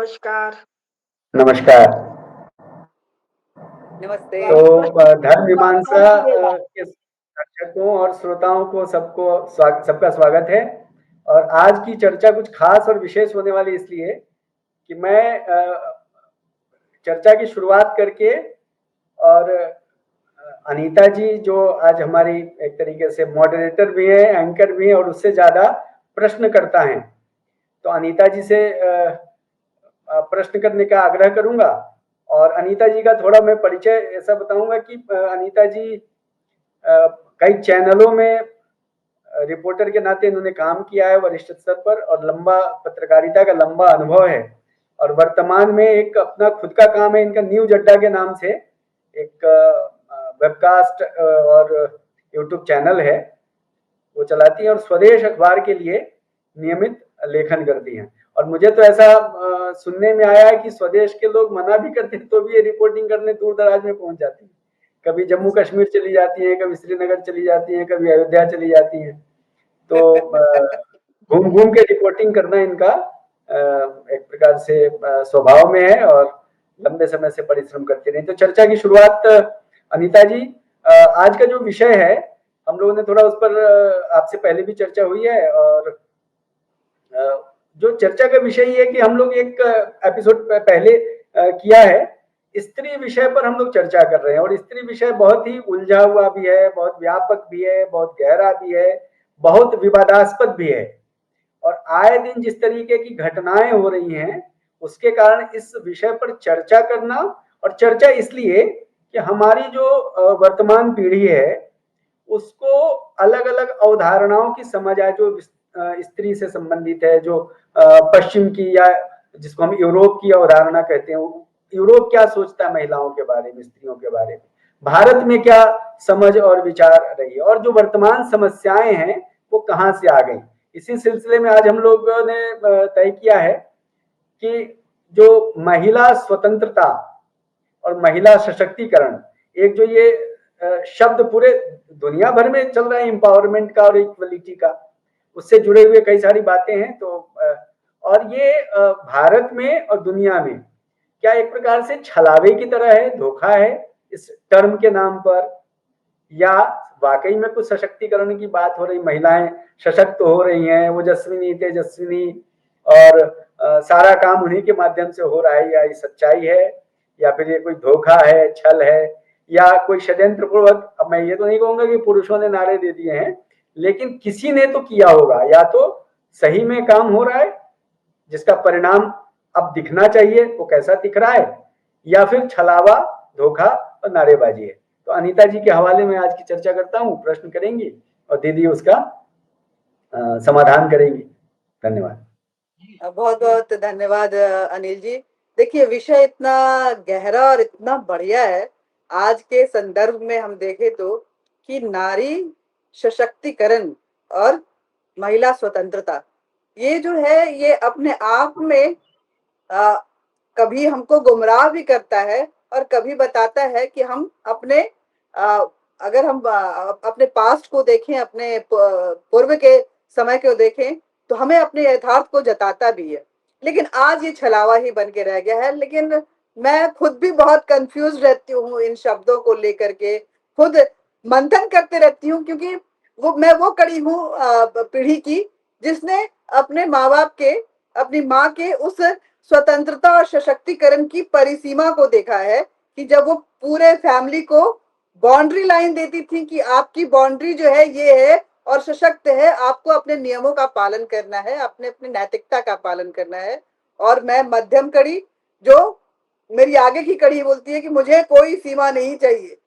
नमस्कार। नमस्कार। नमस्ते। तो धर्म मीमांसा के दर्शकों और श्रोताओं को सबका स्वागत है। और आज की चर्चा कुछ खास और विशेष होने वाली इसलिए कि मैं चर्चा की शुरुआत करके और अनीता जी जो आज हमारी एक तरीके से मॉडरेटर भी हैं, एंकर भी हैं और उससे ज़्यादा प्रश्नकर्ता हैं, तो अनीता जी से प्रश्न करने का आग्रह करूंगा। और अनीता जी का थोड़ा मैं परिचय ऐसा बताऊंगा कि अनीता जी कई चैनलों में रिपोर्टर के नाते इन्होंने काम किया है वरिष्ठ स्तर पर, और लंबा पत्रकारिता का लंबा अनुभव है। और वर्तमान में एक अपना खुद का काम है इनका, न्यूज अड्डा के नाम से एक वेबकास्ट और यूट्यूब चैनल है, वो चलाती हैं और स्वदेश अखबार के लिए नियमित लेखन करती हैं। और मुझे तो ऐसा सुनने में आया है कि स्वदेश के लोग मना भी करते हैं तो भी ये रिपोर्टिंग करने दूर दराज में पहुंच जाती हैं। कभी जम्मू कश्मीर चली जाती हैं, कभी श्रीनगर चली जाती हैं, कभी अयोध्या चली जाती हैं। तो घूम घूम के रिपोर्टिंग करना इनका एक प्रकार से स्वभाव में है और लंबे समय से परिश्रम करते रहे। तो चर्चा की शुरुआत अनीता जी, आज का जो विषय है हम लोगों ने थोड़ा उस पर आपसे पहले भी चर्चा हुई है, और जो चर्चा का विषय ये है कि हम लोग एक एपिसोड पहले किया है, स्त्री विषय पर हम लोग चर्चा कर रहे हैं। और स्त्री विषय बहुत ही उलझा हुआ भी है, बहुत व्यापक भी है, बहुत गहरा भी है, बहुत विवादास्पद भी है। और आए दिन जिस तरीके की घटनाएं हो रही हैं उसके कारण इस विषय पर चर्चा करना, और चर्चा इसलिए कि हमारी जो वर्तमान पीढ़ी है उसको अलग अलग अवधारणाओं की समझ आए, जो स्त्री से संबंधित है, जो पश्चिम की या जिसको हम यूरोप की अवधारणा कहते हैं, यूरोप क्या सोचता है महिलाओं के बारे में, स्त्रियों के बारे में, भारत में क्या समझ और विचार रही है, और जो वर्तमान समस्याएं हैं वो कहां से आ गई। इसी सिलसिले में आज हम लोगों ने तय किया है कि जो महिला स्वतंत्रता और महिला सशक्तिकरण, एक जो ये शब्द पूरे दुनिया भर में चल रहा है, एम्पावरमेंट का और इक्वलिटी का, उससे जुड़े हुए कई सारी बातें हैं। तो और ये भारत में और दुनिया में क्या एक प्रकार से छलावे की तरह है, धोखा है इस टर्म के नाम पर, या वाकई में कुछ सशक्तिकरण की बात हो रही, महिलाएं सशक्त हो रही हैं, ओजस्विनी तेजस्विनी और सारा काम उन्हीं के माध्यम से हो रहा है, या ये सच्चाई है, या फिर ये कोई धोखा है, छल है, या कोई षड्यंत्र पूर्वक। अब मैं ये तो नहीं कहूंगा कि पुरुषों ने नारे दे दिए हैं, लेकिन किसी ने तो किया होगा, या तो सही में काम हो रहा है जिसका परिणाम अब दिखना चाहिए, वो कैसा दिख रहा है, या फिर छलावा, धोखा और नारेबाजी है। तो अनीता जी के हवाले में आज की चर्चा करता हूँ, प्रश्न करेंगी और दीदी उसका समाधान करेंगी। धन्यवाद। बहुत बहुत धन्यवाद अनिल जी। देखिए, विषय इतना गहरा और इतना बढ़िया है। आज के संदर्भ में हम देखें तो कि नारी सशक्तिकरण और महिला स्वतंत्रता, ये जो है ये अपने आप में कभी हमको गुमराह भी करता है और कभी बताता है कि हम अपने अगर हम अपने पास्ट को देखें, अपने पूर्व के समय को देखें, तो हमें अपने यथार्थ को जताता भी है। लेकिन आज ये छलावा ही बन के रह गया है। लेकिन मैं खुद भी बहुत कंफ्यूज रहती हूँ इन शब्दों को लेकर के, खुद मंथन करते रहती हूँ, क्योंकि मैं वो कड़ी हूँ पीढ़ी की जिसने अपने माँ बाप के, अपनी माँ के उस स्वतंत्रता और सशक्तिकरण की परिसीमा को देखा है कि जब वो पूरे फैमिली को बाउंड्री लाइन देती थी कि आपकी बाउंड्री जो है ये है और सशक्त है, आपको अपने नियमों का पालन करना है, अपने अपने नैतिकता का पालन करना है। और मैं मध्यम कड़ी, जो मेरी आगे की कड़ी बोलती है कि मुझे कोई सीमा नहीं चाहिए,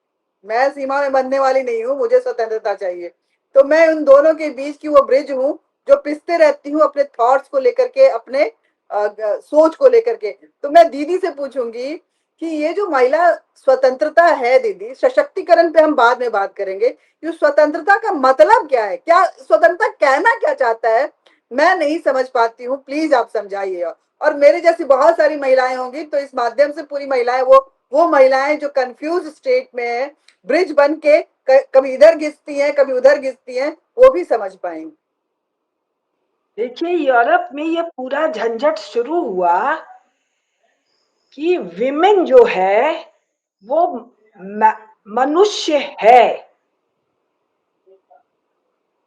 मैं सीमा में बंधने वाली नहीं हूँ, मुझे स्वतंत्रता चाहिए। तो मैं उन दोनों के बीच की वो ब्रिज हूँ जो पिसते रहती हूँ अपने थॉट्स को लेकर के, अपने सोच को लेकर के। तो मैं दीदी से पूछूंगी कि ये जो महिला स्वतंत्रता है दीदी, सशक्तिकरण पे हम बाद में बात करेंगे, ये स्वतंत्रता का मतलब क्या है, क्या स्वतंत्रता कहना क्या चाहता है, मैं नहीं समझ पाती हूँ, प्लीज आप समझाइए। और मेरे जैसी बहुत सारी महिलाएं होंगी, तो इस माध्यम से पूरी महिलाएं, वो महिलाएं जो कंफ्यूज स्टेट में है, ब्रिज बन के कभी इधर घिसती हैं कभी उधर घिसती हैं, वो भी समझ पाएंगे। देखिए, यूरोप में ये पूरा झंझट शुरू हुआ कि विमेन जो है वो मनुष्य है।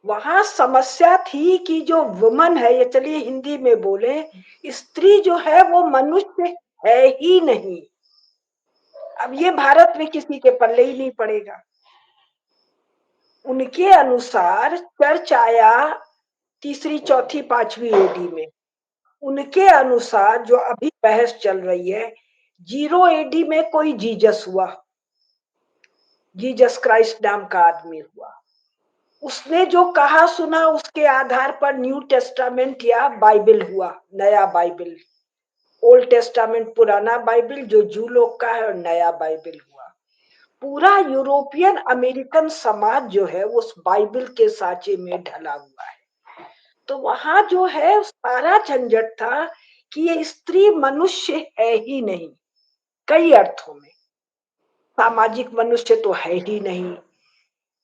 वहां समस्या थी कि जो वुमन है, ये चलिए हिंदी में बोले, स्त्री जो है वो मनुष्य है ही नहीं। अब ये भारत में किसी के पल्ले ही नहीं पड़ेगा। उनके अनुसार चर्च आया तीसरी, चौथी, पांचवी एडी में। उनके अनुसार जो अभी बहस चल रही है, 0 एडी में कोई जीसस हुआ, जीसस क्राइस्ट नाम का आदमी हुआ। उसने जो कहा सुना उसके आधार पर न्यू टेस्टामेंट या बाइबल हुआ, नया बाइबल। ओल्ड टेस्टामेंट पुराना बाइबल जो जू लोग का है, और नया बाइबल हुआ। पूरा यूरोपियन अमेरिकन समाज जो है उस बाइबल के साँचे में ढला हुआ है। तो वहां जो है सारा झंझट था कि ये स्त्री मनुष्य है ही नहीं, कई अर्थों में। सामाजिक मनुष्य तो है ही नहीं,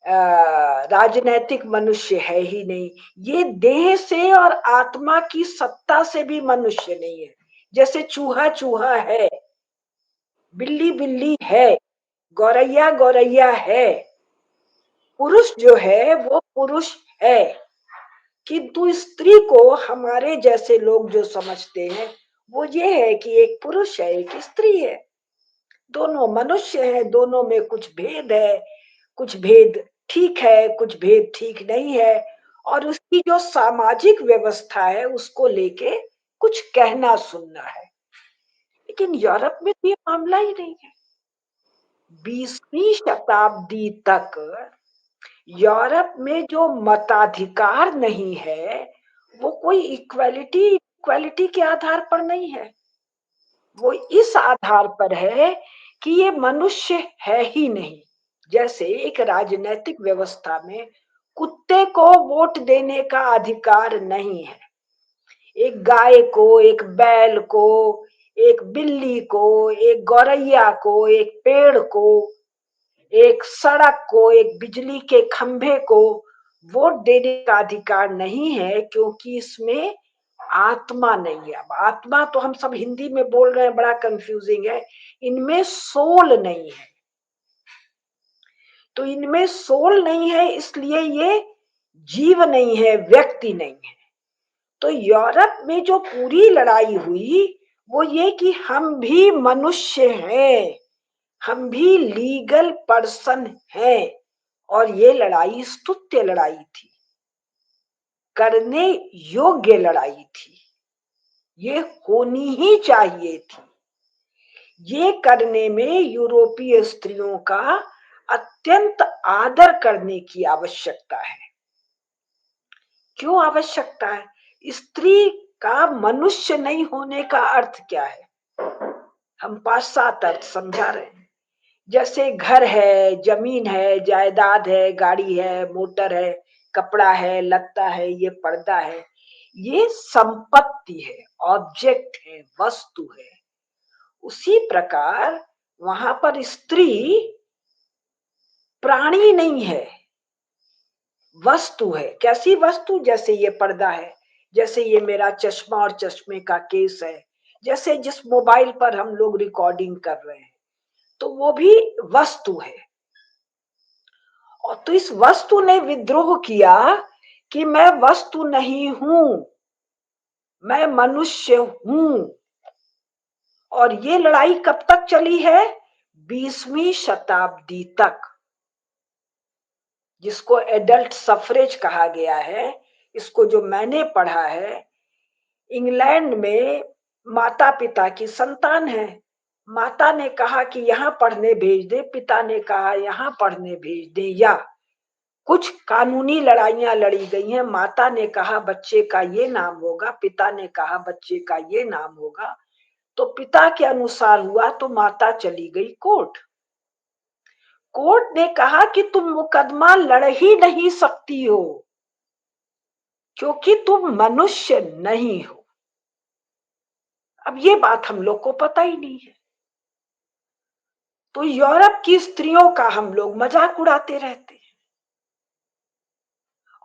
राजनैतिक मनुष्य है ही नहीं, ये देह से और आत्मा की सत्ता से भी मनुष्य नहीं है। जैसे चूहा चूहा है, बिल्ली बिल्ली है, गौरैया गौरैया है, पुरुष जो है वो पुरुष है। किंतु स्त्री को हमारे जैसे लोग जो समझते हैं वो ये है कि एक पुरुष है, एक स्त्री है, दोनों मनुष्य है, दोनों में कुछ भेद है, कुछ भेद ठीक है, कुछ भेद ठीक नहीं है, और उसकी जो सामाजिक व्यवस्था है उसको लेके कुछ कहना सुनना है। लेकिन यूरोप में तो ये मामला ही नहीं है। 20वीं शताब्दी तक यूरोप में जो मताधिकार नहीं है वो कोई इक्वालिटी इक्वालिटी के आधार पर नहीं है, वो इस आधार पर है कि ये मनुष्य है ही नहीं। जैसे एक राजनीतिक व्यवस्था में कुत्ते को वोट देने का अधिकार नहीं है, एक गाय को, एक बैल को, एक बिल्ली को, एक गौरैया को, एक पेड़ को, एक सड़क को, एक बिजली के खंभे को वोट देने का अधिकार नहीं है, क्योंकि इसमें आत्मा नहीं है। अब आत्मा तो हम सब हिंदी में बोल रहे हैं, बड़ा कंफ्यूजिंग है। इनमें सोल नहीं है, तो इनमें सोल नहीं है, इसलिए ये जीव नहीं है, व्यक्ति नहीं है। तो यूरोप में जो पूरी लड़ाई हुई वो ये कि हम भी मनुष्य हैं, हम भी लीगल पर्सन हैं, और ये लड़ाई स्तुत्य लड़ाई थी, करने योग्य लड़ाई थी, ये होनी ही चाहिए थी। ये करने में यूरोपीय स्त्रियों का अत्यंत आदर करने की आवश्यकता है। क्यों आवश्यकता है? स्त्री का मनुष्य नहीं होने का अर्थ क्या है? हम 5-7 अर्थ समझा रहे हैं। जैसे घर है, जमीन है, जायदाद है, गाड़ी है, मोटर है, कपड़ा है, लत्ता है, ये पर्दा है, ये संपत्ति है, ऑब्जेक्ट है, वस्तु है। उसी प्रकार वहां पर स्त्री प्राणी नहीं है, वस्तु है। कैसी वस्तु? जैसे ये पर्दा है, जैसे ये मेरा चश्मा और चश्मे का केस है, जैसे जिस मोबाइल पर हम लोग रिकॉर्डिंग कर रहे हैं, तो वो भी वस्तु है। और तो इस वस्तु ने विद्रोह किया कि मैं वस्तु नहीं हूं, मैं मनुष्य हूं। और ये लड़ाई कब तक चली है? 20वीं शताब्दी तक, जिसको एडल्ट सफरेज कहा गया है। इसको जो मैंने पढ़ा है, इंग्लैंड में माता पिता की संतान है, माता ने कहा कि यहाँ पढ़ने भेज दे, पिता ने कहा यहाँ पढ़ने भेज दे, या कुछ कानूनी लड़ाइयां लड़ी गई हैं। माता ने कहा बच्चे का ये नाम होगा, पिता ने कहा बच्चे का ये नाम होगा, तो पिता के अनुसार हुआ, तो माता चली गई कोर्ट। कोर्ट ने कहा कि तुम मुकदमा लड़ ही नहीं सकती हो, क्योंकि तुम मनुष्य नहीं हो। अब ये बात हम लोग को पता ही नहीं है, तो यूरोप की स्त्रियों का हम लोग मजाक उड़ाते रहते हैं,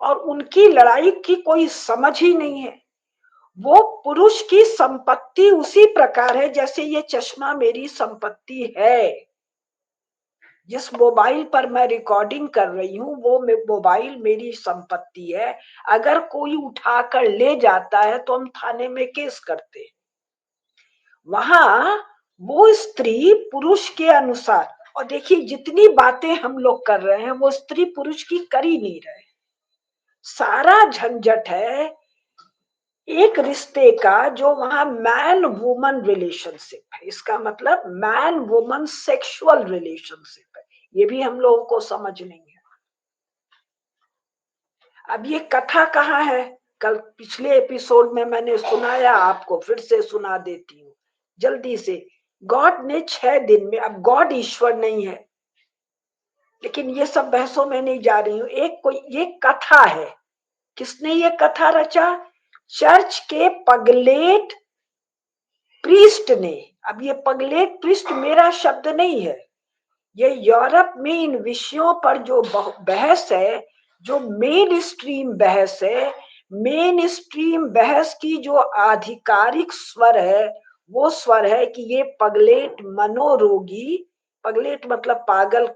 और उनकी लड़ाई की कोई समझ ही नहीं है। वो पुरुष की संपत्ति उसी प्रकार है जैसे ये चश्मा मेरी संपत्ति है। जिस मोबाइल पर मैं रिकॉर्डिंग कर रही हूँ वो मोबाइल मेरी संपत्ति है। अगर कोई उठाकर ले जाता है तो हम थाने में केस करते हैं। वहां वो स्त्री पुरुष के अनुसार, और देखिए जितनी बातें हम लोग कर रहे हैं वो स्त्री पुरुष की कर ही नहीं रहे। सारा झंझट है एक रिश्ते का जो वहां मैन वुमन रिलेशनशिप है। इसका मतलब मैन वुमन सेक्सुअल रिलेशनशिप है। ये भी हम लोगों को समझ नहीं है। अब ये कथा कहाँ है? कल पिछले एपिसोड में मैंने सुनाया, आपको फिर से सुना देती हूँ जल्दी से। गॉड ने 6 दिन में, अब गॉड ईश्वर नहीं है लेकिन ये सब बहसों में नहीं जा रही हूँ। एक कोई ये कथा है। किसने ये कथा रचा? चर्च के पगलेट प्रीस्ट ने। अब ये पगलेट प्रीस्ट मेरा शब्द नहीं है, ये यूरोप में इन विषयों पर जो बहस है, जो मेन स्ट्रीम बहस है, मेन स्ट्रीम बहस की जो आधिकारिक स्वर है वो स्वर है कि ये पगलेट मनोरोगी, पगलेट मतलब पागल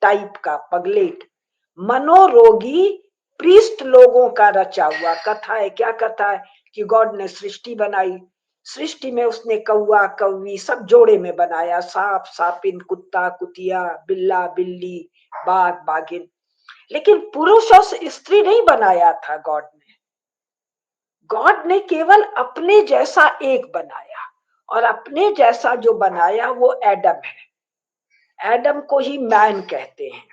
टाइप का, पगलेट मनोरोगी प्रीस्ट लोगों का रचा हुआ कथा है। क्या कथा है? कि गॉड ने सृष्टि बनाई, सृष्टि में उसने कौआ कौवी सब जोड़े में बनाया, सांप सापिन, कुत्ता कुतिया, बिल्ला बिल्ली, बाघ बाघिन, लेकिन पुरुष और स्त्री नहीं बनाया था गॉड ने। गॉड ने केवल अपने जैसा एक बनाया, और अपने जैसा जो बनाया वो एडम है। एडम को ही मैन कहते हैं।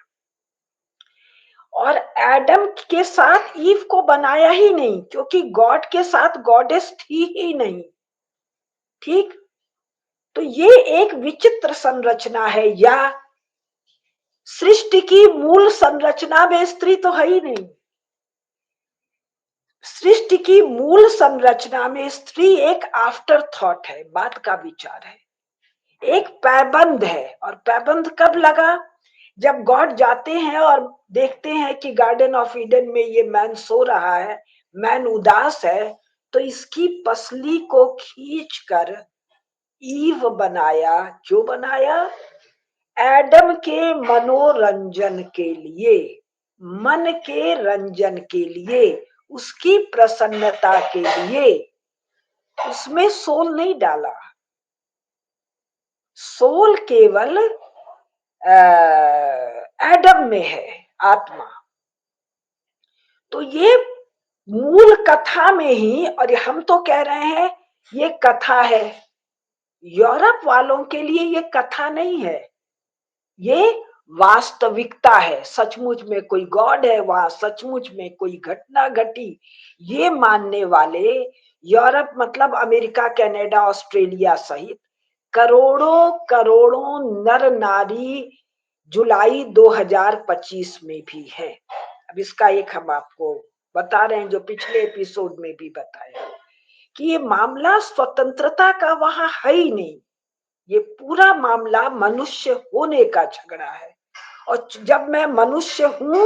और एडम के साथ ईव को बनाया ही नहीं, क्योंकि गॉड के साथ गॉडेस थी ही नहीं। ठीक, तो ये एक विचित्र संरचना है। या सृष्टि की मूल संरचना में स्त्री तो है ही नहीं। सृष्टि की मूल संरचना में स्त्री एक आफ्टर थॉट है, बात का विचार है, एक पैबंद है। और पैबंद कब लगा? जब गॉड जाते हैं और देखते हैं कि गार्डन ऑफ ईडन में ये मैन सो रहा है, मैन उदास है, तो इसकी पसली को खींचकर ईव बनाया। क्यों बनाया? एडम के मनोरंजन के लिए, मन के रंजन के लिए, उसकी प्रसन्नता के लिए। उसमें सोल नहीं डाला। सोल केवल एडम में है, आत्मा। तो ये मूल कथा में ही, और हम तो कह रहे हैं ये कथा है, यूरोप वालों के लिए ये कथा नहीं है, ये वास्तविकता है। सचमुच में कोई गॉड है, वहां सचमुच में कोई घटना घटी, ये मानने वाले यूरोप मतलब अमेरिका, कनाडा, ऑस्ट्रेलिया सहित करोड़ों करोड़ों नर नारी जुलाई 2025 में भी है। अब इसका एक हम आपको बता रहे हैं जो पिछले एपिसोड में भी बताया कि ये मामला स्वतंत्रता का वहां है ही नहीं। ये पूरा मामला मनुष्य होने का झगड़ा है। और जब मैं मनुष्य हूं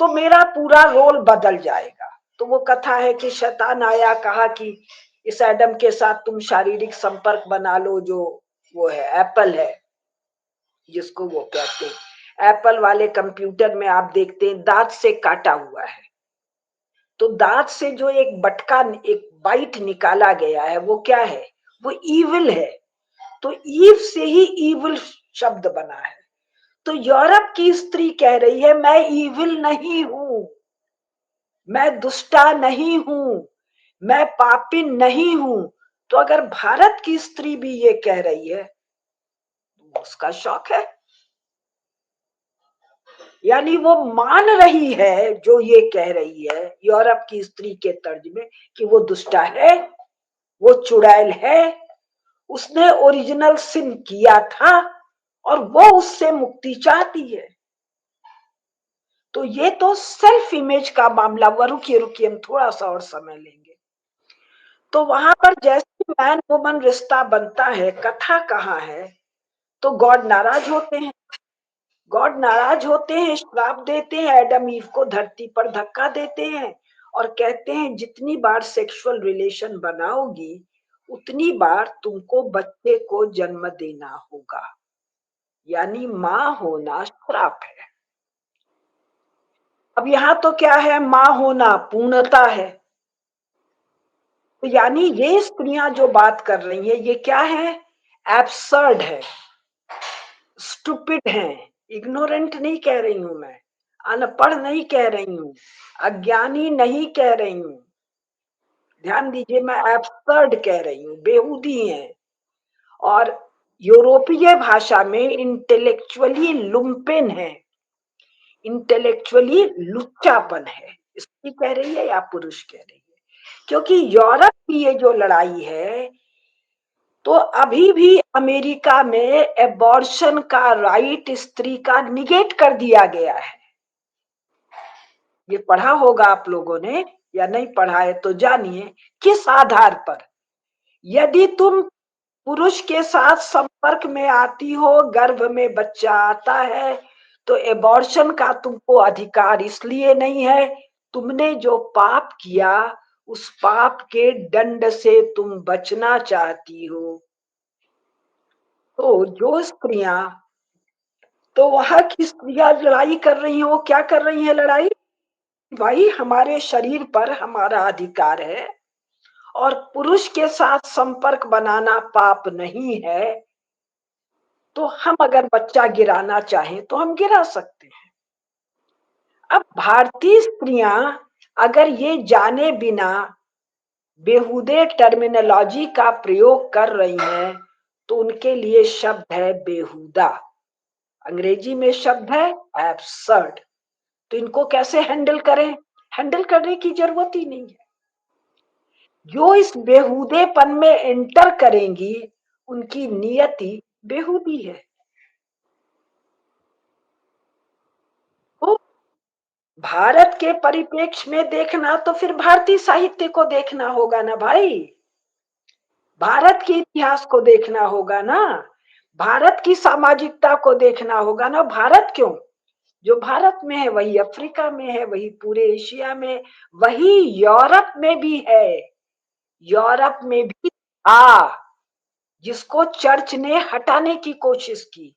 तो मेरा पूरा रोल बदल जाएगा। तो वो कथा है कि शैतान आया, कहा कि इस एडम के साथ तुम शारीरिक संपर्क बना लो, जो वो है एप्पल है जिसको वो कहते हैं। एप्पल वाले कंप्यूटर में आप देखते हैं दांत से काटा हुआ है, तो दांत से जो एक बटका, एक बाइट निकाला गया है, वो क्या है? वो ईविल है। तो ईव से ही ईविल शब्द बना है। तो यूरोप की स्त्री कह रही है मैं ईविल नहीं हूं, मैं दुष्टा नहीं हूं, मैं पापिन नहीं हूं। तो अगर भारत की स्त्री भी ये कह रही है तो उसका शौक है, यानी वो मान रही है जो ये कह रही है यूरोप की स्त्री के तर्ज में कि वो दुष्टा है, वो चुड़ैल है, उसने ओरिजिनल सिन किया था और वो उससे मुक्ति चाहती है। तो ये तो सेल्फ इमेज का मामला हुआ। रुकिए रुकिए, हम थोड़ा सा और समय लेंगे। तो वहां पर जैसे मैन वुमन रिश्ता बनता है, कथा कहाँ है? तो गॉड नाराज होते हैं। गॉड नाराज होते हैं, श्राप देते हैं, एडम ईव को धरती पर धक्का देते हैं और कहते हैं जितनी बार सेक्सुअल रिलेशन बनाओगी उतनी बार तुमको बच्चे को जन्म देना होगा, यानी माँ होना श्राप है। अब यहाँ तो क्या है, माँ होना पूर्णता है। तो यानी ये स्त्रियां जो बात कर रही है ये क्या है, एब्सर्ड है, स्टूपिड है। इग्नोरेंट नहीं कह रही हूं मैं, अनपढ़ नहीं कह रही हूं, अज्ञानी नहीं कह रही हूं, ध्यान दीजिए, मैं एब्सर्ड कह रही हूँ, बेहूदी है। और यूरोपीय भाषा में इंटेलेक्चुअली लुम्पेन है, इंटेलेक्चुअली लुच्चापन है। स्त्री कह रही है या पुरुष कह रही है? क्योंकि यूरोप की ये जो लड़ाई है, तो अभी भी अमेरिका में एबॉर्शन का राइट स्त्री का निगेट कर दिया गया है। ये पढ़ा होगा आप लोगों ने, या नहीं पढ़ा है तो जानिए किस आधार पर। यदि तुम पुरुष के साथ संपर्क में आती हो, गर्भ में बच्चा आता है, तो एबॉर्शन का तुमको अधिकार इसलिए नहीं है, तुमने जो पाप किया उस पाप के दंड से तुम बचना चाहती हो। तो जो स्त्रियां, तो वहां की स्त्रियां लड़ाई कर रही हैं, वो क्या कर रही हैं लड़ाई, भाई हमारे शरीर पर हमारा अधिकार है और पुरुष के साथ संपर्क बनाना पाप नहीं है, तो हम अगर बच्चा गिराना चाहें तो हम गिरा सकते हैं। अब भारतीय स्त्रियां अगर ये जाने बिना बेहुदे टर्मिनोलॉजी का प्रयोग कर रही हैं, तो उनके लिए शब्द है बेहुदा, अंग्रेजी में शब्द है एब्सर्ड। तो इनको कैसे हैंडल करें? हैंडल करने की जरूरत ही नहीं है। जो इस बेहुदेपन में एंटर करेंगी उनकी नियति बेहुदी है। तो भारत के परिप्रेक्ष्य में देखना तो फिर भारतीय साहित्य को देखना होगा ना भाई, भारत के इतिहास को देखना होगा ना, भारत की सामाजिकता को देखना होगा ना। भारत क्यों, जो भारत में है वही अफ्रीका में है, वही पूरे एशिया में, वही यूरोप में भी है। यूरोप में भी था, जिसको चर्च ने हटाने की कोशिश की।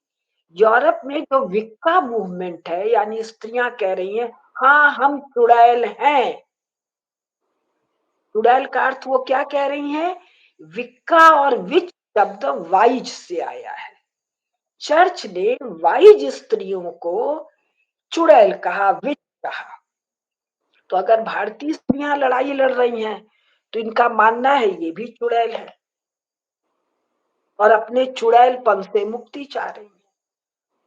यूरोप में जो विक्का मूवमेंट है, यानी स्त्रियां कह रही हैं हाँ हम चुड़ैल हैं। चुड़ैल का अर्थ वो क्या कह रही हैं, विक्का और विच शब्द वाइज से आया है। चर्च ने वाइज स्त्रियों को चुड़ैल कहा, विच कहा। तो अगर भारतीय स्त्रियां लड़ाई लड़ रही हैं तो इनका मानना है ये भी चुड़ैल है और अपने चुड़ैलपन से मुक्ति चाह रही है।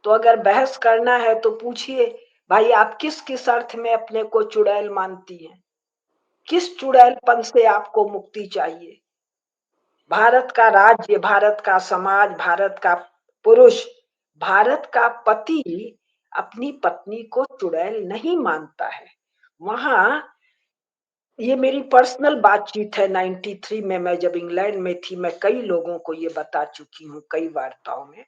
तो अगर बहस करना है तो पूछिए भाई, आप किस किस अर्थ में अपने को चुड़ैल मानती हैं, किस चुड़ैलपन से आपको मुक्ति चाहिए? भारत का राज्य, भारत का समाज, भारत का पुरुष, भारत का पति अपनी पत्नी को चुड़ैल नहीं मानता है। वहां, ये मेरी पर्सनल बातचीत है, 93 में मैं जब इंग्लैंड में थी, मैं कई लोगों को ये बता चुकी हूँ कई वार्ताओं में।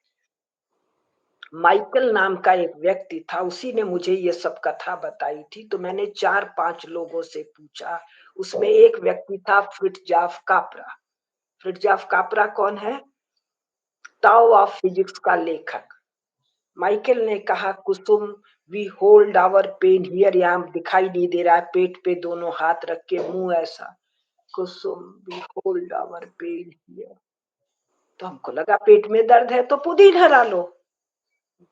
माइकल नाम का एक व्यक्ति था, उसी ने मुझे ये सब कथा बताई थी। तो मैंने 4-5 लोगों से पूछा, उसमें एक व्यक्ति था फ्रिट्जाफ कापरा। फ्रिट्जाफ कापरा कौन है? ताओ ऑफ फिजिक्स का लेखक। माइकल ने कहा Kusum, we hold our pen here, यहाँ दिखाई नहीं दे रहा है, पेट पे दोनों हाथ रख के मुंह ऐसा, Kusum we hold our pen here. तो हमको लगा पेट में दर्द है तो पुदीन हरा लो।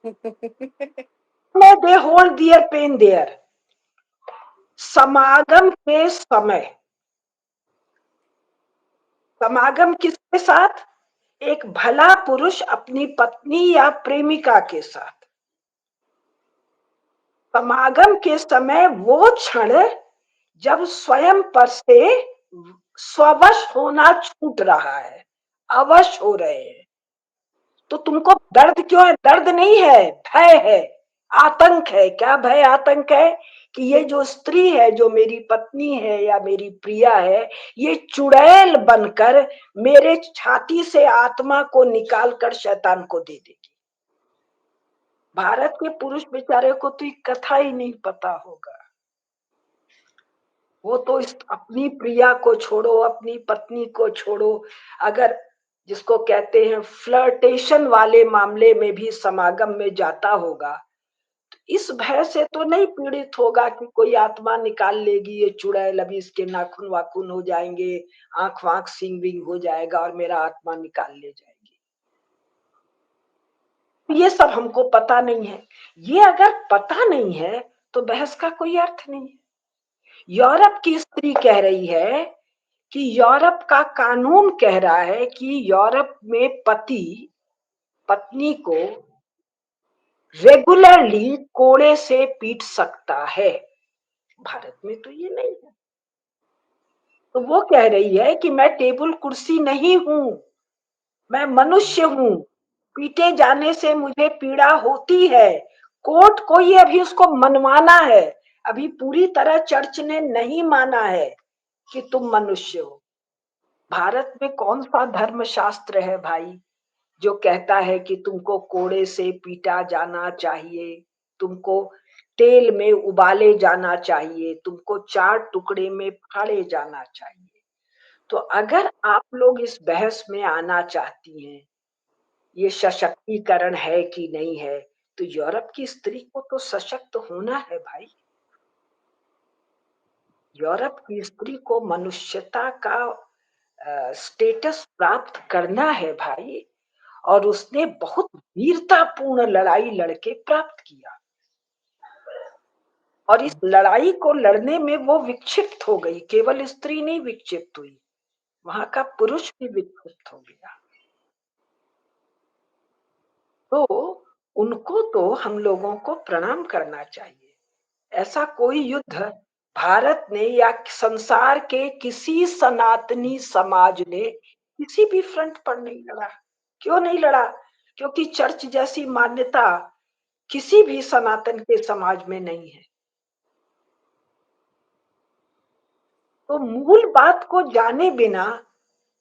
They hold their pen there. समागम के समय, समागम किसके साथ? एक भला पुरुष अपनी पत्नी या प्रेमिका के साथ। समागम के समय वो क्षण जब स्वयं पर से स्ववश होना छूट रहा है, अवश हो रहे हैं। तो तुमको दर्द क्यों है? दर्द नहीं है, भय है, आतंक है। क्या भय आतंक है? कि ये जो स्त्री है, जो मेरी पत्नी है या मेरी प्रिया है, ये चुड़ैल बनकर मेरे छाती से आत्मा को निकालकर शैतान को दे देगी। भारत के पुरुष बेचारे को तो ये कथा ही नहीं पता होगा। वो तो इस अपनी प्रिया को छोड़ो, अपनी पत्नी को छोड़ो, अगर जिसको कहते हैं फ्लर्टेशन वाले मामले में भी समागम में जाता होगा, तो इस भय से तो नहीं पीड़ित होगा कि कोई आत्मा निकाल लेगी, ये चुड़ैल अभी इसके नाखून वाखून हो जाएंगे, आंख वाँख सींग विंग हो जाएगा और मेरा आत्मा निकाल ले जाएगी। ये सब हमको पता नहीं है। ये अगर पता नहीं है तो बहस का कोई अर्थ नहीं है। यूरोप की स्त्री कह रही है कि यूरोप का कानून कह रहा है कि यूरोप में पति पत्नी को रेगुलरली कोड़े से पीट सकता है। भारत में तो ये नहीं है। तो वो कह रही है कि मैं टेबल कुर्सी नहीं हूं, मैं मनुष्य हूं, पीटे जाने से मुझे पीड़ा होती है, कोर्ट को ये अभी उसको मनवाना है, अभी पूरी तरह चर्च ने नहीं माना है कि तुम मनुष्य हो। भारत में कौन सा धर्मशास्त्र है भाई जो कहता है कि तुमको कोड़े से पीटा जाना चाहिए, तुमको तेल में उबाले जाना चाहिए, तुमको 4 टुकड़े में फाड़े जाना चाहिए। तो अगर आप लोग इस बहस में आना चाहती हैं, ये सशक्तिकरण है कि नहीं है, तो यूरोप की स्त्री को तो सशक्त होना है भाई। यूरोप की स्त्री को मनुष्यता का स्टेटस प्राप्त करना है भाई, और उसने बहुत वीरतापूर्ण लड़ाई लड़के प्राप्त किया, और इस लड़ाई को लड़ने में वो विक्षिप्त हो गई, केवल स्त्री नहीं विक्षिप्त हुई, वहां का पुरुष भी विक्षिप्त हो गया। तो उनको तो हम लोगों को प्रणाम करना चाहिए। ऐसा कोई युद्ध भारत ने या संसार के किसी सनातनी समाज ने किसी भी फ्रंट पर नहीं लड़ा। क्यों नहीं लड़ा? क्योंकि चर्च जैसी मान्यता किसी भी सनातन के समाज में नहीं है। तो मूल बात को जाने बिना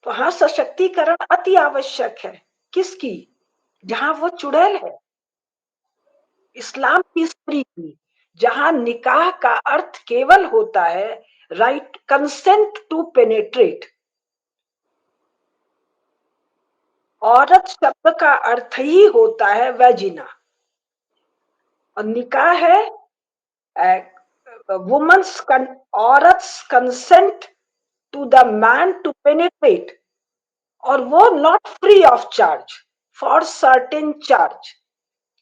तो हाँ, सशक्तिकरण अति आवश्यक है। किसकी? जहां वो चुड़ैल है, इस्लाम की स्त्री की, जहां निकाह का अर्थ केवल होता है राइट कंसेंट टू पेनेट्रेट। औरत शब्द का अर्थ ही होता है वेजिना, और निकाह है वुमन्स औरत्स consent to the man to penetrate, और वो not free of charge, for certain charge.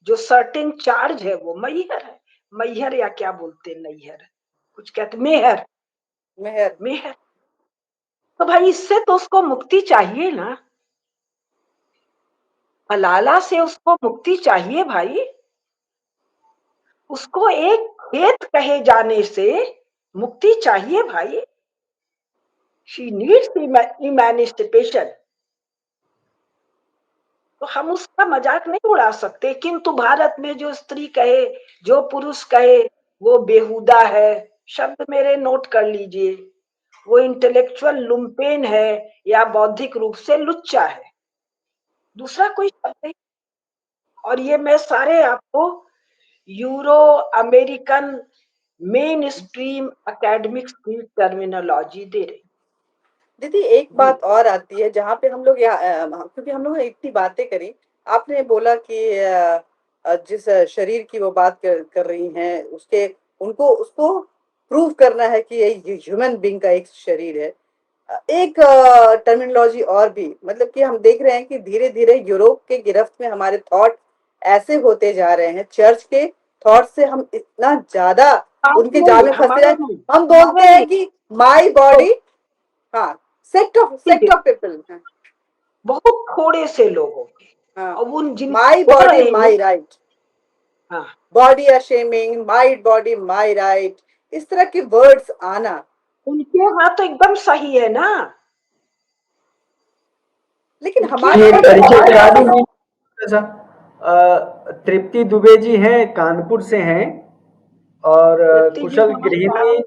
जो सर्टेन चार्ज है वो मैहर है, मैहर या क्या बोलते हैं, नैहर कुछ कहते, मेहर, मेहर। मेहर। तो भाई इससे तो उसको मुक्ति चाहिए ना, हलाला से उसको मुक्ति चाहिए भाई। उसको एक खेत कहे जाने से मुक्ति चाहिए भाई। She needs emancipation. तो हम उसका मजाक नहीं उड़ा सकते, किंतु भारत में जो स्त्री कहे, जो पुरुष कहे वो बेहुदा है, शब्द मेरे नोट कर लीजिए, वो इंटेलेक्चुअल लुम्पेन है या बौद्धिक रूप से लुच्चा है, दूसरा कोई शब्द नहीं। और ये मैं सारे आपको euro American main stream academics की टर्मिनोलॉजी दे रही। दीदी एक बात और आती है जहाँ पे हम लोग क्योंकि हम लोग ने इतनी बातें करी, आपने बोला कि जिस शरीर की वो बात कर रही हैं उसके उनको उसको प्रूव करना है कि ये ह्यूमन बीइंग का एक शरीर है। एक टर्मिनोलॉजी और भी, मतलब कि हम देख रहे हैं कि धीरे धीरे यूरोप के गिरफ्त में हमारे थॉट ऐसे होते जा रहे हैं, चर्च के थॉट से हम इतना ज्यादा उनके जाल में फंसते हैं, हम बोलते हैं कि माई बॉडी, हाँ, सेट ऑफ पीपल, बहुत थोड़े से लोगों के, हाँ, और उन जिन माई बॉडी माई राइट, हाँ, body shaming, my body my right, इस तरह के वर्ड्स आना उनके यहाँ तो एकदम सही है ना, लेकिन उनके हमारे ये यहाँ परिचय तो करा दूं थोड़ा सा। तृप्ति दुबे जी हैं, कानपुर से हैं, और तृप्ति जी कुशल नमस्कार। गृहिणी,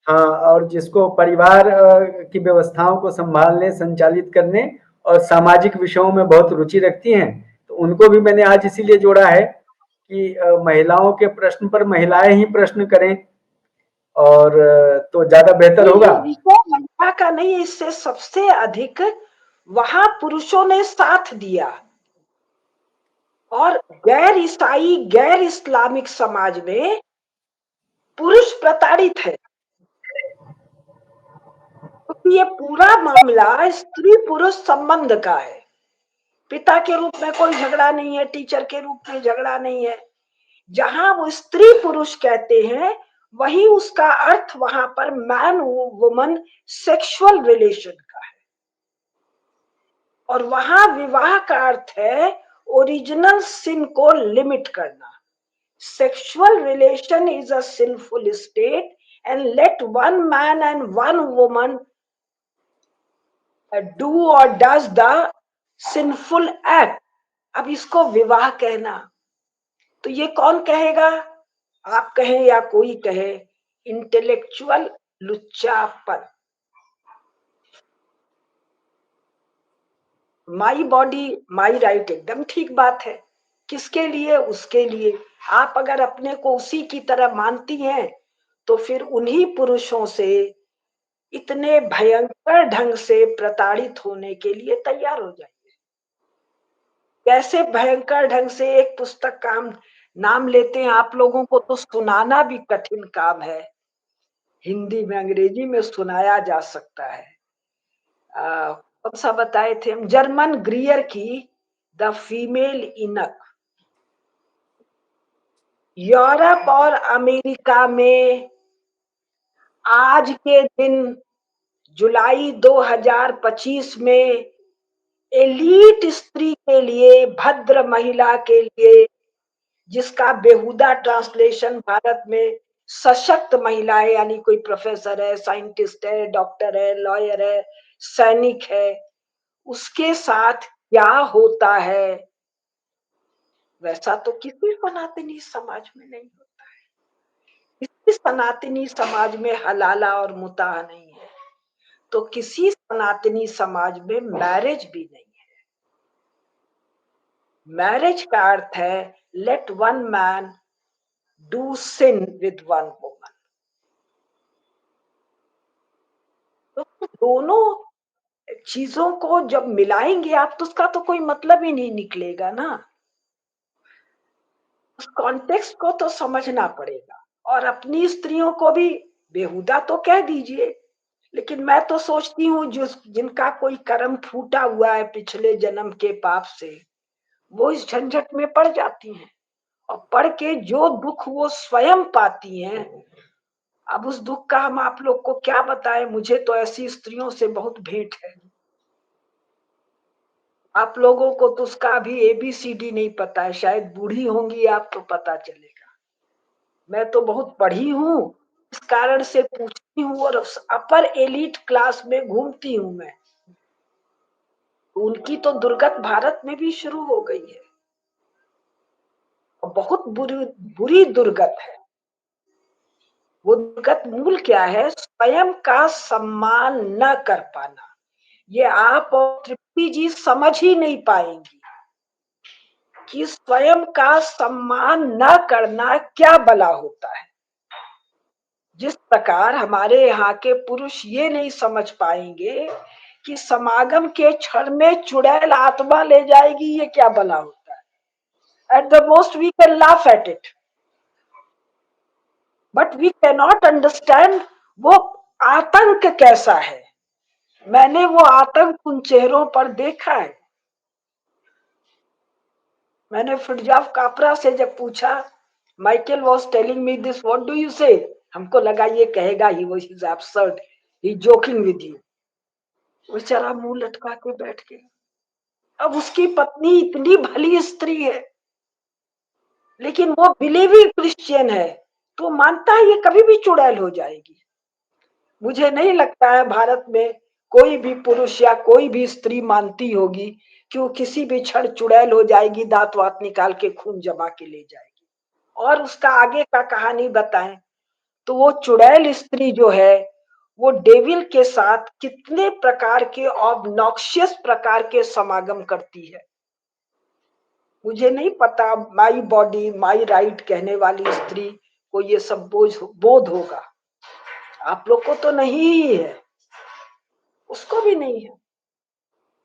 हाँ, और जिसको परिवार की व्यवस्थाओं को संभालने, संचालित करने और सामाजिक विषयों में बहुत रुचि रखती हैं। तो उनको भी मैंने आज इसीलिए जोड़ा है कि महिलाओं के प्रश्न पर महिलाएं ही प्रश्न करें, और तो ज्यादा बेहतर ये होगा। विषय महिला का नहीं, इससे सबसे अधिक वहां पुरुषों ने साथ दिया, और गैर ईसाई गैर इस्लामिक समाज में पुरुष प्रताड़ित है, क्योंकि ये पूरा मामला स्त्री पुरुष संबंध का है। पिता के रूप में कोई झगड़ा नहीं है, टीचर के रूप में झगड़ा नहीं है। जहां वो स्त्री पुरुष कहते हैं, वही उसका अर्थ वहां पर मैन वुमन सेक्सुअल रिलेशन का है, और वहां विवाह का अर्थ है ओरिजिनल सिन को लिमिट करना। Sexual relation is a sinful state, and let one man and one woman do or does the sinful act. अब इसको विवाह कहना, तो ये कौन कहेगा? आप कहें या कोई कहे, इंटेलेक्चुअल लुच्चापन। माई बॉडी माई राइट, एकदम ठीक बात है। किसके लिए? उसके लिए। आप अगर अपने को उसी की तरह मानती हैं, तो फिर उन्हीं पुरुषों से इतने भयंकर ढंग से प्रताड़ित होने के लिए तैयार हो जाइए। कैसे भयंकर ढंग से? एक पुस्तक का हम नाम लेते हैं, आप लोगों को तो सुनाना भी कठिन काम है, हिंदी में अंग्रेजी में सुनाया जा सकता है। कौन सा बताए थे हम? जर्मन ग्रियर की द फीमेल इनक। यूरोप और अमेरिका में आज के दिन जुलाई 2025 में एलीट स्त्री के लिए, भद्र महिला के लिए, जिसका बेहुदा ट्रांसलेशन भारत में सशक्त महिला है, यानी कोई प्रोफेसर है, साइंटिस्ट है, डॉक्टर है, लॉयर है, सैनिक है, उसके साथ क्या होता है, वैसा तो किसी सनातनी समाज में नहीं होता है। किसी सनातनी समाज में हलाला और मुताह नहीं है, तो किसी सनातनी समाज में मैरिज भी नहीं है। मैरिज का अर्थ है let one man do sin with one woman. तो दोनों चीजों को जब मिलाएंगे आप, तो उसका तो कोई मतलब ही नहीं निकलेगा ना। उस कॉन्टेक्स्ट को तो समझना पड़ेगा, और अपनी स्त्रियों को भी बेहुदा तो कह दीजिए, लेकिन मैं तो सोचती हूँ जो जिनका कोई कर्म फूटा हुआ है पिछले जन्म के पाप से, वो इस झंझट में पड़ जाती हैं, और पढ़ के जो दुख वो स्वयं पाती हैं, अब उस दुख का हम आप लोग को क्या बताएं। मुझे तो ऐसी स्त्रियों से बहुत भेंट है। आप लोगों को तो उसका अभी ABCD नहीं पता है, शायद बूढ़ी होंगी आप तो पता चलेगा। मैं तो बहुत पढ़ी हूँ, इस कारण से पूछती हूँ, और अपर एलिट क्लास में घूमती हूँ मैं। उनकी तो दुर्गत भारत में भी शुरू हो गई है, और बहुत बुरी बुरी दुर्गत है। वो दुर्गत मूल क्या है? स्वयं का सम्मान न कर पाना। ये आप और तृप्ति जी समझ ही नहीं पाएंगी कि स्वयं का सम्मान न करना क्या बला होता है। जिस प्रकार हमारे यहाँ के पुरुष ये नहीं समझ पाएंगे कि समागम के क्षण में चुड़ैल आत्मा ले जाएगी, ये क्या बला होता है। At the most we can laugh at it, but we cannot नॉट अंडरस्टैंड वो आतंक कैसा है। मैंने वो आतंक उन चेहरों पर देखा है। मैंने फिरजाव कापरा से जब पूछा, Michael was telling me this, what do you से? हमको लगा ये कहेगा ही वो is absurd, he joking with you. बेचारा मुंह लटका के बैठ गया। अब उसकी पत्नी इतनी भली स्त्री है, लेकिन वो बिलीविंग क्रिश्चियन है, तो मानता है ये कभी भी चुड़ैल हो जाएगी। मुझे नहीं लगता है भारत में कोई भी पुरुष या कोई भी स्त्री मानती होगी कि वो किसी भी क्षण चुड़ैल हो जाएगी, दांत वात निकाल के खून जमा के ले जाएगी। और उसका आगे का कहानी बताएं तो वो चुड़ैल स्त्री जो है, वो डेविल के साथ कितने प्रकार के ऑब्नॉक्शियस प्रकार के समागम करती है। मुझे नहीं पता माई बॉडी माई राइट कहने वाली स्त्री को ये सब बोध होगा। आप लोग को तो नहीं ही है, उसको भी नहीं है,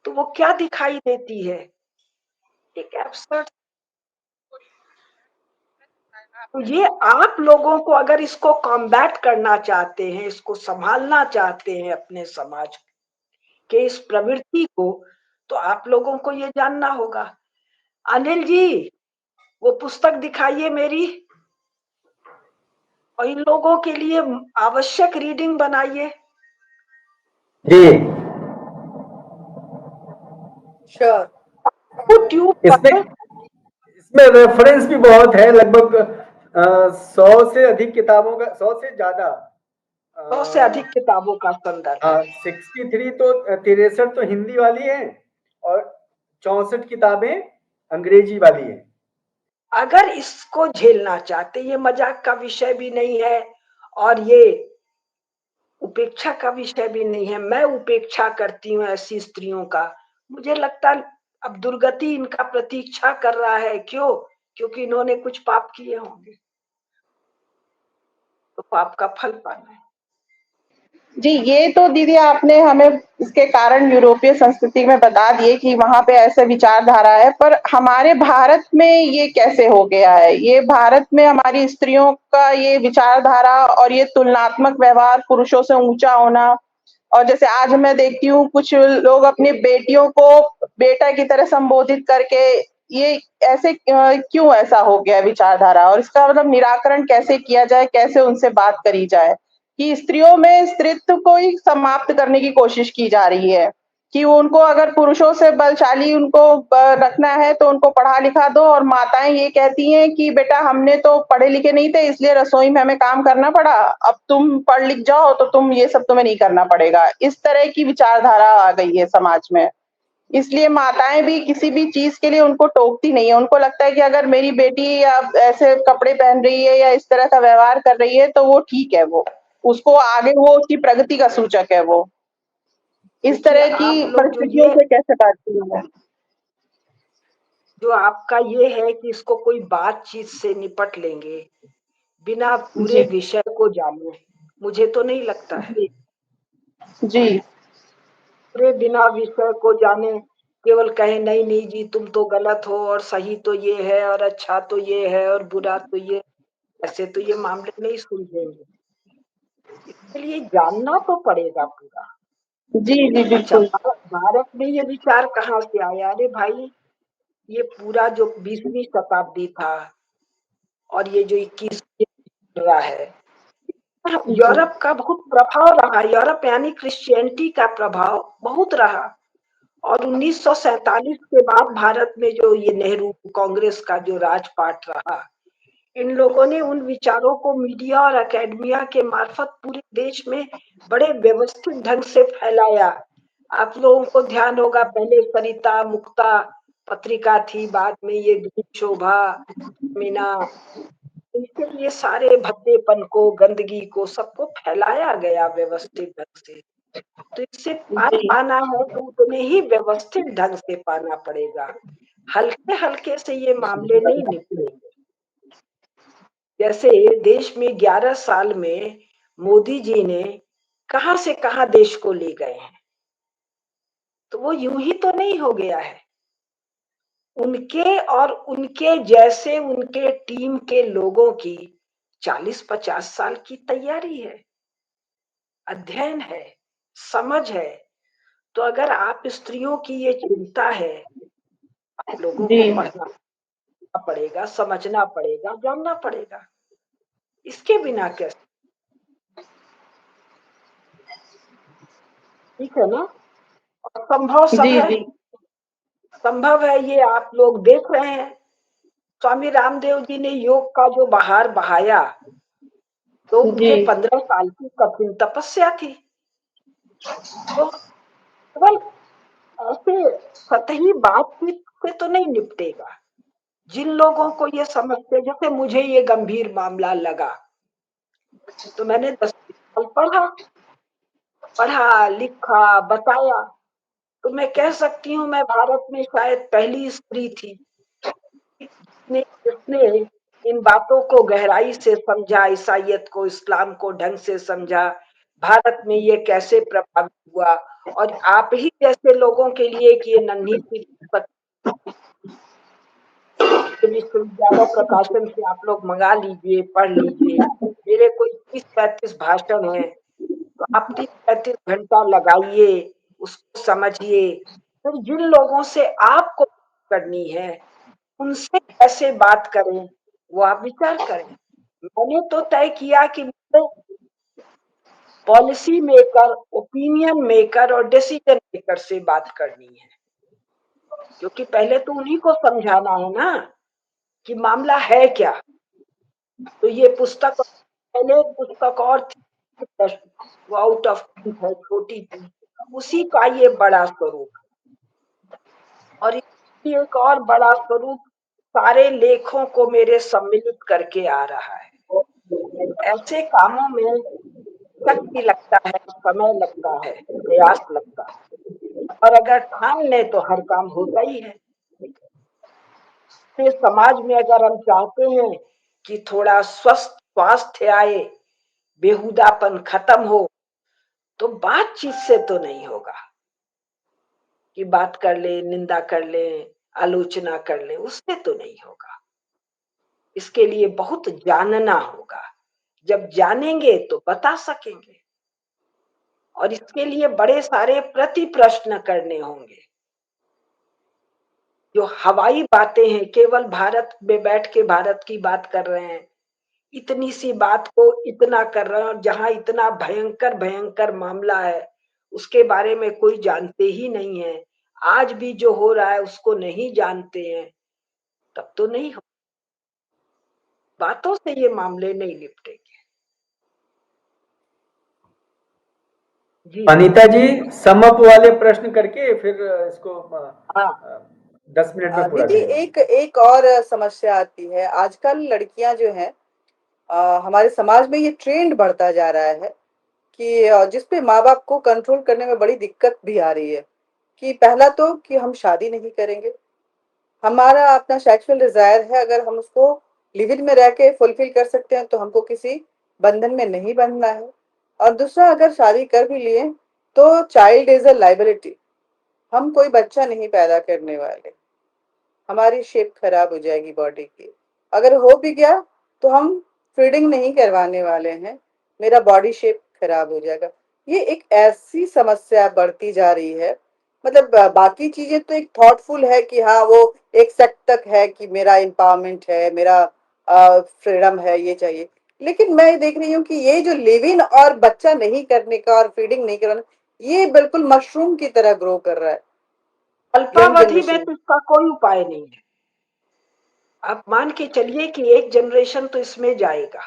तो वो क्या दिखाई देती है? एक एब्सर्ड। तो ये आप लोगों को अगर इसको कॉम्बैट करना चाहते हैं, इसको संभालना चाहते हैं अपने समाज के इस प्रवृत्ति को, तो आप लोगों को ये जानना होगा। अनिल जी, वो पुस्तक दिखाइए मेरी, और इन लोगों के लिए आवश्यक रीडिंग बनाइए। जी, श्योर। ट्यूब इसमें पर इसमें रेफरेंस भी बहुत है, लगभग 100 से अधिक किताबों का, 100 से ज्यादा। 100 से अधिक किताबों का संदर्भ है। 63 तो 63 तो हिंदी वाली है और 64 किताबें अंग्रेजी वाली है। अगर इसको झेलना चाहते, ये मजाक का विषय भी नहीं है और ये उपेक्षा का विषय भी नहीं है। मैं उपेक्षा करती हूँ ऐसी स्त्रियों का। मुझे लगता है अब दुर्गति इनका प्रतीक्षा कर रहा है। क्यों? क्योंकि इन्होंने कुछ पाप किए होंगे, तो पाप का फल पाना है। जी, ये तो दीदी आपने हमें इसके कारण यूरोपीय संस्कृति में बता दिए कि वहाँ पे ऐसे विचारधारा है, पर हमारे भारत में ये कैसे हो गया है? ये भारत में हमारी स्त्रियों का ये विचारधारा और ये तुलनात्मक व्यवहार, पुरुषों से ऊँचा होना, और जैसे आज मैं देखती हूँ कुछ लोग अपनी बेटियों को बेटा की तरह संबोधित करके, ये ऐसे क्यों ऐसा हो गया है विचारधारा, और इसका मतलब निराकरण कैसे किया जाए, कैसे उनसे बात करी जाए कि स्त्रियों में स्त्रीत्व को ही समाप्त करने की कोशिश की जा रही है कि उनको अगर पुरुषों से बलशाली उनको रखना है तो उनको पढ़ा लिखा दो, और माताएं ये कहती हैं कि बेटा हमने तो पढ़े लिखे नहीं थे इसलिए रसोई में हमें काम करना पड़ा, अब तुम पढ़ लिख जाओ तो तुम ये सब तुम्हें नहीं करना पड़ेगा। इस तरह की विचारधारा आ गई है समाज में, इसलिए माताएं भी किसी भी चीज के लिए उनको टोकती नहीं है। उनको लगता है कि अगर मेरी बेटी या ऐसे कपड़े पहन रही है या इस तरह का व्यवहार कर रही है तो वो ठीक है, वो उसको आगे, वो उसकी प्रगति का सूचक है वो। इस देखिए, तरह की आप लोग परिस्थितियों से कैसे बातचीत है? जो आपका ये है कि इसको कोई बातचीत से निपट लेंगे बिना पूरे जी विषय को जाने, मुझे तो नहीं लगता है। जी पूरे बिना विषय को जाने केवल कहे नहीं नहीं जी तुम तो गलत हो और सही तो ये है और अच्छा तो ये है और बुरा तो ये, ऐसे तो ये मामले नहीं सुलझेंगे। इसके लिए जानना तो पड़ेगा पूरा। जी जी अच्छा, बिल्कुल। भारत में ये विचार कहाँ से आया? अरे भाई, ये पूरा जो 20वीं शताब्दी था और ये जो 21वीं चल रहा है, जी यूरोप का बहुत प्रभाव रहा। यूरोप यानी क्रिश्चियनिटी का प्रभाव बहुत रहा। और 1947 के बाद भारत में जो ये नेहरू कांग्रेस का जो राजपाट रहा, इन लोगों ने उन विचारों को मीडिया और एकेडमिया के मार्फत पूरे देश में बड़े व्यवस्थित ढंग से फैलाया। आप लोगों को ध्यान होगा, पहले सरिता मुक्ता पत्रिका थी, बाद में ये ग्रीन शोभा, मीना, इनसे ये सारे भद्देपन को, गंदगी को, सबको फैलाया गया व्यवस्थित ढंग से। तो इससे पार जी पाना है तो उतने ही व्यवस्थित ढंग से पाना पड़ेगा। हल्के हल्के से ये मामले नहीं निपटेंगे। जैसे देश में 11 साल में मोदी जी ने कहां से कहां देश को ले गए हैं, तो वो यूं ही तो नहीं हो गया है। उनके और उनके जैसे उनके टीम के लोगों की 40-50 साल की तैयारी है, अध्ययन है, समझ है। तो अगर आप स्त्रियों की ये चिंता है, आप लोगों जी को पढ़ना पड़ेगा, समझना पड़ेगा, जानना पड़ेगा। इसके बिना कैसे? ठीक है ना? और संभव सब जी है, जी संभव है, ये आप लोग देख रहे हैं। स्वामी रामदेव जी ने योग का जो बहार बहाया, तो जी उनके 15 साल की कठिन तपस्या थी। तो केवल ऐसे सतही बातचीत से तो नहीं निपटेगा। जिन लोगों को ये समझते, जैसे मुझे ये गंभीर मामला लगा, तो मैंने 10 साल पढ़ा, पढ़ा लिखा बताया। तो मैं कह सकती हूँ मैं भारत में शायद पहली स्त्री थी जिसने इन बातों को गहराई से समझा, ईसाइयत को, इस्लाम को ढंग से समझा, भारत में ये कैसे प्रभावित हुआ, और आप ही जैसे लोगों के लिए कि ये नन्ही सी पुस्तक विश्वविद्यालय प्रकाशन से आप लोग मंगा लीजिए, पढ़ लीजिए। मेरे कोई 30-35 भाषण हैं, तो आप 30-35 घंटा लगाइए, उसको समझिए। फिर जिन लोगों से आपको करनी है उनसे कैसे बात करें, वो आप विचार करें। मैंने तो तय किया कि मुझे पॉलिसी मेकर, ओपिनियन मेकर और डिसीजन मेकर से बात करनी है, क्योंकि पहले तो उन्हीं को समझाना है ना कि मामला है क्या। तो ये पुस्तक, पहले पुस्तक और थी, वो आउट ऑफ प्रिंट है, छोटी थी, उसी का ये बड़ा स्वरूप। और इसकी एक और बड़ा स्वरूप सारे लेखों को मेरे सम्मिलित करके आ रहा है। ऐसे कामों में शक्ति लगता है, समय लगता है, प्रयास लगता है, और अगर ठान ले तो हर काम होता ही है। तो समाज में अगर हम चाहते हैं कि थोड़ा स्वस्थ स्वास्थ्य आए, बेहुदापन खत्म हो, तो बातचीत से तो नहीं होगा कि बात कर ले, निंदा कर ले, आलोचना कर ले, उससे तो नहीं होगा। इसके लिए बहुत जानना होगा। जब जानेंगे तो बता सकेंगे, और इसके लिए बड़े सारे प्रति प्रश्न करने होंगे। जो हवाई बातें हैं, केवल भारत में बैठ के भारत की बात कर रहे हैं, इतनी सी बात को इतना कर रहे हैं, और जहां इतना भयंकर भयंकर मामला है उसके बारे में कोई जानते ही नहीं है। आज भी जो हो रहा है उसको नहीं जानते हैं, तब तो नहीं हो, बातों से ये मामले नहीं निपटेंगे। जी अनीता जी, समअप वाले प्रश्न करके फिर इसको हाँ 10 मिनट में पूरा दीदी, करेंगे। एक एक और समस्या आती है। आजकल लड़कियां जो हैं, हमारे समाज में ये ट्रेंड बढ़ता जा रहा है कि जिसपे माँ बाप को कंट्रोल करने में बड़ी दिक्कत भी आ रही है। कि पहला तो कि हम शादी नहीं करेंगे, हमारा अपना सेक्सुअल डिजायर है, अगर हम उसको लिव इन में रह के फुलफिल कर सकते हैं तो हमको किसी बंधन में नहीं बंधना है। और दूसरा, अगर शादी कर भी लिए तो चाइल्ड इज अ लाइबिलिटी, हम कोई बच्चा नहीं पैदा करने वाले, हमारी शेप खराब हो जाएगी बॉडी की। अगर हो भी गया तो हम फीडिंग नहीं करवाने वाले हैं, मेरा बॉडी शेप खराब हो जाएगा। ये एक ऐसी समस्या बढ़ती जा रही है। मतलब बाकी चीजें तो एक थॉटफुल है कि हाँ, वो एक सेक्ट तक है कि मेरा एम्पावरमेंट है, मेरा फ्रीडम है, ये चाहिए। लेकिन मैं देख रही हूँ कि ये जो लिव इन और बच्चा नहीं करने का और फीडिंग नहीं कराना, ये बिल्कुल मशरूम की तरह ग्रो कर रहा है यंग अल्पावधि में जनरेशन। तो इसका कोई उपाय नहीं है। आप मान के चलिए कि एक जनरेशन तो इसमें जाएगा,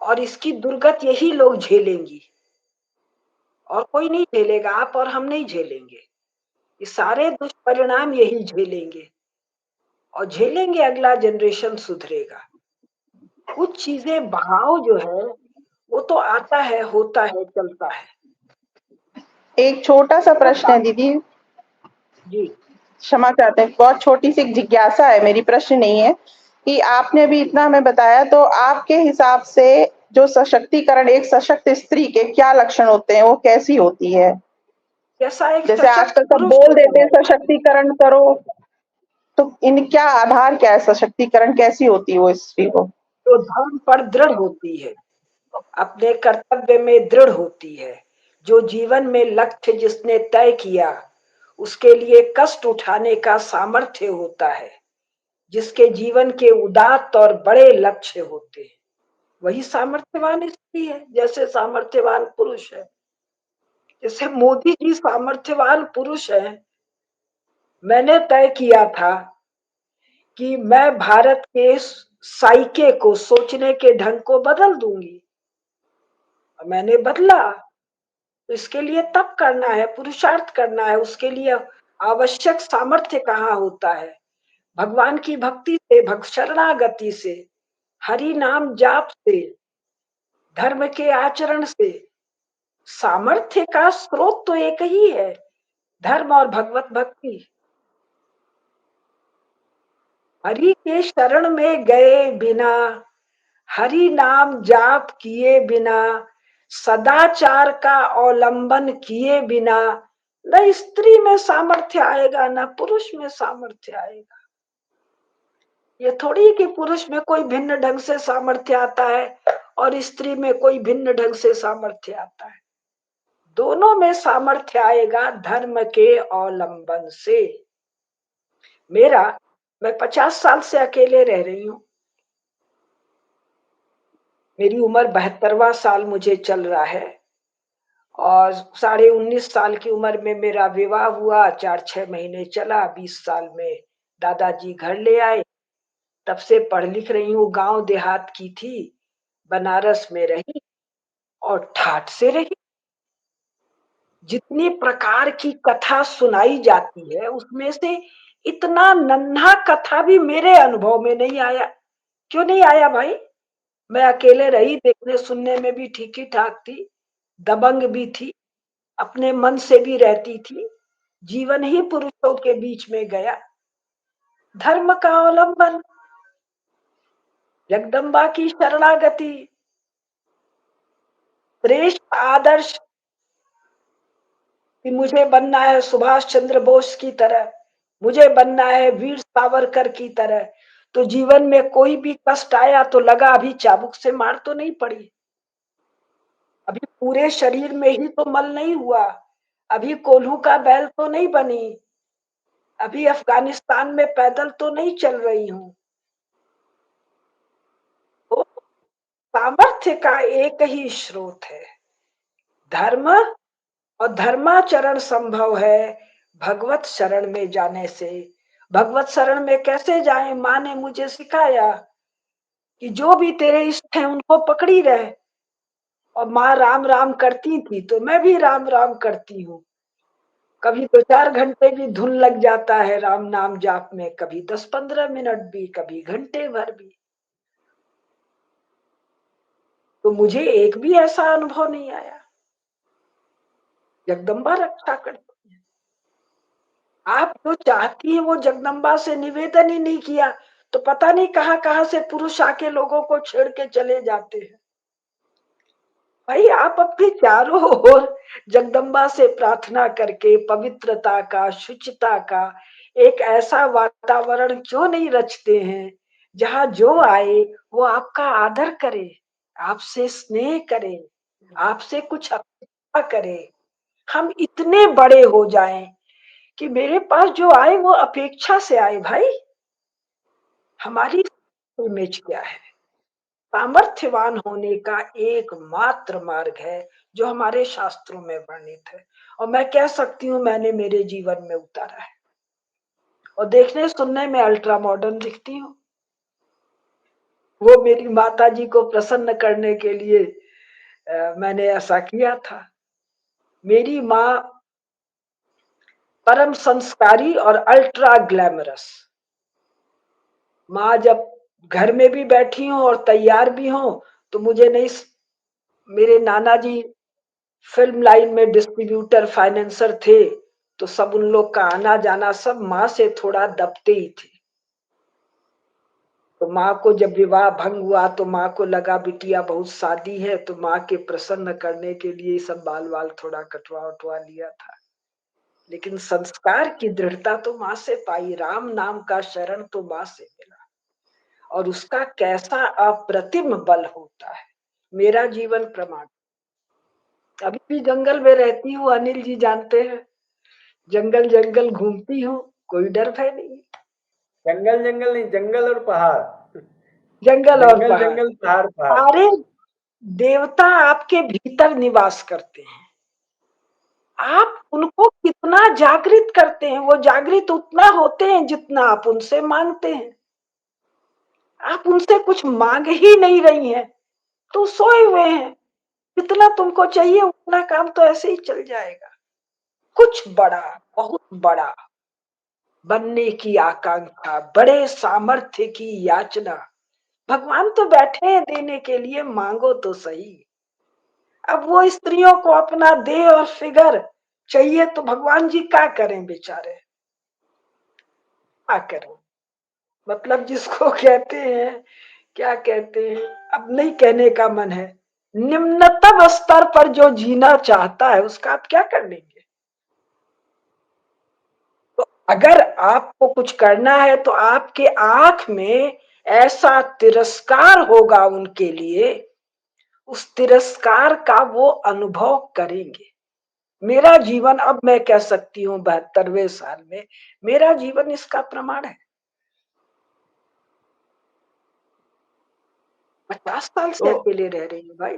और इसकी दुर्गत यही लोग झेलेंगी, और कोई नहीं झेलेगा। आप और हम नहीं झेलेंगे, ये सारे दुष्परिणाम यही झेलेंगे, और झेलेंगे, अगला जनरेशन सुधरेगा। कुछ चीजें बहाव जो है वो तो आता है, होता है, चलता है। एक छोटा सा प्रश्न है दीदी, जी क्षमा चाहते हैं, बहुत छोटी सी एक जिज्ञासा है, मेरी प्रश्न नहीं है। कि आपने अभी इतना हमें बताया, तो आपके हिसाब से जो सशक्तिकरण, एक सशक्त स्त्री के क्या लक्षण होते हैं, वो कैसी होती है? जैसा एक जैसे सशक्त आजकल सब पुरुष बोल होता देते है, हैं सशक्तिकरण करो, तो इन क्या आधार, क्या है सशक्तिकरण, कैसी होती है वो स्त्री को? जो धर्म पर दृढ़ होती है, अपने कर्तव्य में दृढ़ होती है, जो जीवन में लक्ष्य जिसने तय किया उसके लिए कष्ट उठाने का सामर्थ्य होता है, जिसके जीवन के उदात्त और बड़े लक्ष्य होते हैं, वही सामर्थ्यवान स्त्री है। जैसे सामर्थ्यवान पुरुष है, जैसे मोदी जी सामर्थ्यवान पुरुष है। मैंने तय किया था कि मैं भारत के साइके को, सोचने के ढंग को बदल दूंगी, मैंने बदला। तो इसके लिए तप करना है, पुरुषार्थ करना है, उसके लिए आवश्यक सामर्थ्य कहाँ होता है? भगवान की भक्ति से, भक्त शरणागति से, हरि नाम जाप से, धर्म के आचरण से। सामर्थ्य का स्रोत तो एक ही है, धर्म और भगवत भक्ति। हरि के शरण में गए बिना, हरि नाम जाप किए बिना, सदाचार का अवलंबन किए बिना न स्त्री में सामर्थ्य आएगा, न पुरुष में सामर्थ्य आएगा। ये थोड़ी कि पुरुष में कोई भिन्न ढंग से सामर्थ्य आता है और स्त्री में कोई भिन्न ढंग से सामर्थ्य आता है। दोनों में सामर्थ्य आएगा धर्म के अवलंबन से। मैं 50 साल से अकेले रह रही हूँ। मेरी उम्र 72वां साल मुझे चल रहा है और 19.5 साल की उम्र में मेरा विवाह हुआ। 4-6 महीने चला, 20 साल में दादाजी घर ले आए। तब से पढ़ लिख रही हूँ। गांव देहात की थी, बनारस में रही और ठाठ से रही। जितनी प्रकार की कथा सुनाई जाती है उसमें से इतना नन्हा कथा भी मेरे अनुभव में नहीं आया। क्यों नहीं आया भाई? मैं अकेले रही, देखने सुनने में भी ठीक ही ठाक थी, दबंग भी थी, अपने मन से भी रहती थी। जीवन ही पुरुषों के बीच में गया। धर्म का अवलंबन, जगदम्बा की शरणागति, श्रेष्ठ आदर्श कि मुझे बनना है सुभाष चंद्र बोस की तरह, मुझे बनना है वीर सावरकर की तरह। तो जीवन में कोई भी कष्ट आया तो लगा अभी चाबुक से मार तो नहीं पड़ी, अभी पूरे शरीर में ही तो मल नहीं हुआ, अभी कोल्हू का बैल तो नहीं बनी, अभी अफगानिस्तान में पैदल तो नहीं चल रही हूँ। तो सामर्थ्य का एक ही स्रोत है, धर्म, और धर्माचरण संभव है भगवत शरण में जाने से। भगवत शरण में कैसे जाएं? माँ ने मुझे सिखाया कि जो भी तेरे इष्ट हैं उनको पकड़ी रहे। और माँ राम राम करती थी तो मैं भी राम राम करती हूँ। कभी 2-4 घंटे भी धुन लग जाता है राम नाम जाप में, कभी 10-15 मिनट भी, कभी घंटे भर भी। तो मुझे एक भी ऐसा अनुभव नहीं आया। जगदम्बा रक्षा करती है। आप जो चाहती है वो जगदम्बा से निवेदन ही नहीं किया तो पता नहीं कहाँ कहाँ से पुरुष आके लोगों को छेड़ के चले जाते हैं। भाई आप अपने चारों ओर जगदम्बा से प्रार्थना करके पवित्रता का, शुचिता का एक ऐसा वातावरण क्यों नहीं रचते हैं जहाँ जो आए वो आपका आदर करे, आपसे स्नेह करे, आपसे कुछ अपेक्षा करे। हम इतने बड़े हो जाएं कि मेरे पास जो आए वो अपेक्षा से आए। भाई हमारी इमेज क्या है? सामर्थ्यवान होने का एकमात्र मार्ग है जो हमारे शास्त्रों में वर्णित है और मैं कह सकती हूँ मैंने मेरे जीवन में उतारा है और देखने सुनने में अल्ट्रा मॉडर्न दिखती हूँ। वो मेरी माता जी को प्रसन्न करने के लिए मैंने ऐसा किया था। मेरी माँ परम संस्कारी और अल्ट्रा ग्लैमरस। माँ जब घर में भी बैठी हूँ और तैयार भी हूँ तो मुझे नहीं, मेरे नाना जी फिल्म लाइन में डिस्ट्रीब्यूटर फाइनेंसर थे तो सब उन लोग का आना जाना सब माँ से थोड़ा दबते ही थे। तो माँ को जब विवाह भंग हुआ तो माँ को लगा बिटिया बहुत शादी है, तो माँ के प्रसन्न करने के लिए सब बाल वाल थोड़ा कटवा उठवा लिया था। लेकिन संस्कार की दृढ़ता तो माँ से पाई, राम नाम का शरण तो माँ से मिला और उसका कैसा अप्रतिम बल होता है। मेरा जीवन प्रमाण। अभी भी जंगल में रहती हूँ, अनिल जी जानते हैं, जंगल जंगल घूमती हूँ, कोई डर भय नहीं। जंगल जंगल नहीं, जंगल और पहाड़। जंगल और जंगल पहाड़, जंगल पहाड़ पहाड़। सारे देवता आपके भीतर निवास करते हैं। आप उनको कितना जागृत करते हैं, वो जागृत उतना होते हैं जितना आप उनसे मांगते हैं। आप उनसे कुछ मांग ही नहीं रही हैं तो सोए हुए हैं। जितना तुमको चाहिए उतना काम तो ऐसे ही चल जाएगा। कुछ बड़ा, बहुत बड़ा बनने की आकांक्षा, बड़े सामर्थ्य की याचना, भगवान तो बैठे हैं देने के लिए, मांगो तो सही। अब वो स्त्रियों को अपना देह और फिगर चाहिए तो भगवान जी क्या करें बेचारे, क्या करें? मतलब जिसको कहते हैं, क्या कहते हैं, अब नहीं कहने का मन है। निम्नतम स्तर पर जो जीना चाहता है उसका आप क्या कर लेंगे? तो अगर आपको कुछ करना है तो आपके आंख में ऐसा तिरस्कार होगा उनके लिए, उस तिरस्कार का वो अनुभव करेंगे। मेरा जीवन, अब मैं कह सकती हूँ 72वें साल में, मेरा जीवन इसका प्रमाण है। 50 साल से तो अकेले रह रही हूँ भाई।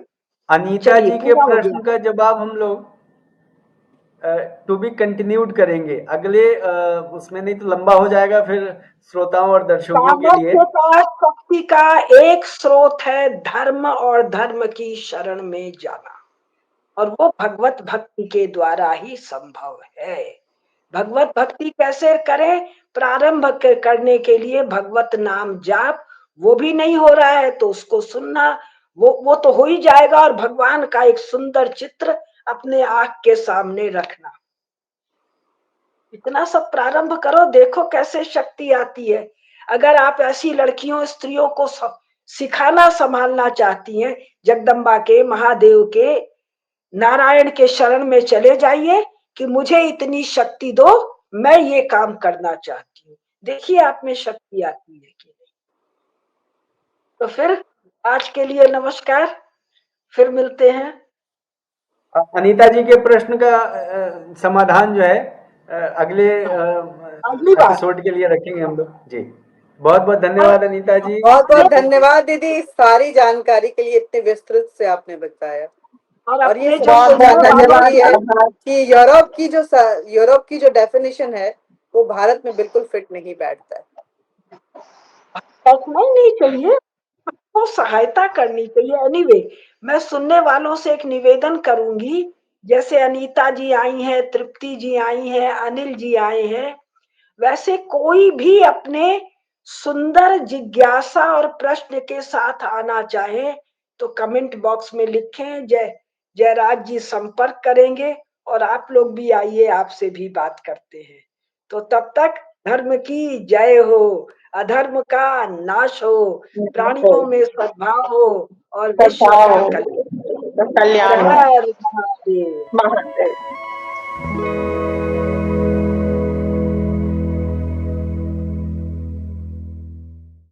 अनीता चलिए जी के पूरा हो प्रश्न गया। का जवाब हम लोग टू बी कंटिन्यूड करेंगे अगले उसमें, नहीं तो लंबा हो जाएगा फिर श्रोताओं और दर्शकों के लिए। सामर्थ्य का, शक्ति का एक स्रोत है धर्म और धर्म की शरण में जाना, और वो भगवत भक्ति के द्वारा ही संभव है। भगवत भक्ति कैसे करें? प्रारंभ करने के लिए भगवत नाम जाप, वो भी नहीं हो रहा है तो उसको सुनना, वो तो हो ही जाएगा, और भगवान का एक सुंदर चित्र अपने आंख के सामने रखना। इतना सब प्रारंभ करो, देखो कैसे शक्ति आती है। अगर आप ऐसी लड़कियों, स्त्रियों को सिखाना, संभालना चाहती हैं, जगदम्बा के, महादेव के, नारायण के शरण में चले जाइए कि मुझे इतनी शक्ति दो, मैं ये काम करना चाहती हूँ। देखिए आप में शक्ति आती है कि नहीं। तो फिर आज के लिए नमस्कार, फिर मिलते हैं। अनीता जी के प्रश्न का समाधान जो है अगले अगली बार। एपिसोड के लिए रखेंगे हम लोग जी। बहुत बहुत धन्यवाद अनीता जी। बहुत बहुत धन्यवाद दीदी, इस सारी जानकारी के लिए इतने विस्तृत से आपने बताया। और ये अपने जो सबको बहुत जानना सुनने वाले जरूरी है धन्यवाद। कि यूरोप की जो डेफिनेशन है वो भारत में बिल्कुल फिट नहीं बैठता है। बैठना ही नहीं चाहिए, तो सहायता करनी चाहिए। एनीवे, मैं सुनने वालों से एक निवेदन करूंगी, जैसे अनीता जी आई हैं, तृप्ति जी आई हैं, अनिल जी आए हैं, वैसे कोई भी अपने सुंदर जिज्ञासा और प्रश्न के साथ आना चाहे तो कमेंट बॉक्स में लिखें। जयराज जी संपर्क करेंगे, और आप लोग भी आइए, आपसे भी बात करते हैं। तो तब तक धर्म की जय हो, अधर्म का नाश हो, प्राणियों में सद्भाव हो, और विश्व का कल्याण। हर कल्याण हर महादेव। महादेव।